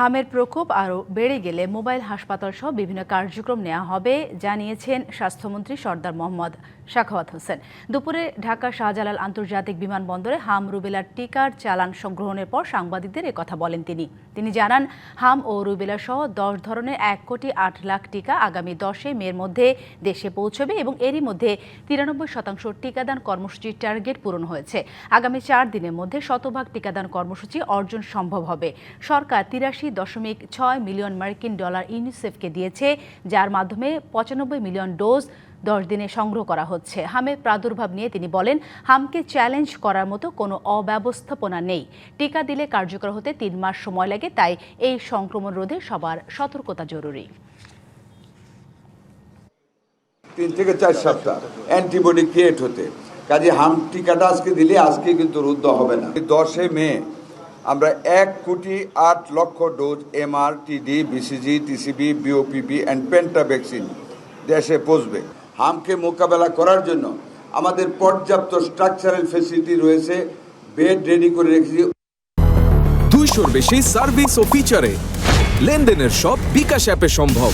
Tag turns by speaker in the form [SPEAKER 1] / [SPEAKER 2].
[SPEAKER 1] হামের প্রকোপ আরও বেড়ে গেলে মোবাইল হাসপাতাল সহ বিভিন্ন কার্যক্রম নেওয়া হবে জানিয়েছেন স্বাস্থ্যমন্ত্রী সরদার মোহাম্মদ সাখাওয়াত হোসেন। দুপুরে ঢাকা শাহজালাল আন্তর্জাতিক বিমানবন্দরে হাম রুবেলার টিকার চালান সংগ্রহণের পর সাংবাদিকদের একথা বলেন তিনি জানান, হাম ও রুবেলা সহ 10 ধরনের 1,08,00,000 টিকা আগামী 10 মের মধ্যে দেশে পৌঁছবে এবং এরই মধ্যে 93% টিকাদান কর্মসূচির টার্গেট পূরণ হয়েছে। আগামী 4 দিনের মধ্যে শতভাগ টিকাদান কর্মসূচি অর্জন সম্ভব হবে। সরকার 83.6 মিলিয়ন মার্কিন ডলার ইউনিসেফকে দিয়েছে, যার মাধ্যমে 95 মিলিয়ন ডোজ 10 দিনে সংগ্রহ করা হচ্ছে। হামের প্রাদুর্ভাব নিয়ে তিনি বলেন, হামকে চ্যালেঞ্জ করার মতো কোনো অব্যবস্থাপনা নেই। টিকা দিলে কার্যকর হতে 3 মাস সময় লাগে, তাই এই সংক্রমণ রোধে সবার সতর্কতা জরুরি।
[SPEAKER 2] 3 থেকে 4 সপ্তাহ অ্যান্টিবডি ক্রিয়েট হতে, কাজে হাম টিকাটা আজকে দিলে আজকে কিন্তু রুদ্ধ হবে না। 10 মে আমরা 1,08,00,000 dose MR, TD, BCG, TCB, BOPP and penta vaccine দেশে পৌঁছবে। হামকে মোকাবেলা করার জন্য আমাদের পর্যাপ্ত স্ট্রাকচারাল ফ্যাসিলিটি রয়েছে, বেড রেডি করে রেখেছি।
[SPEAKER 3] 200-র বেশি সার্ভিস ও ফিচারে লেনদেনের সব বিকাশ অ্যাপে সম্ভব।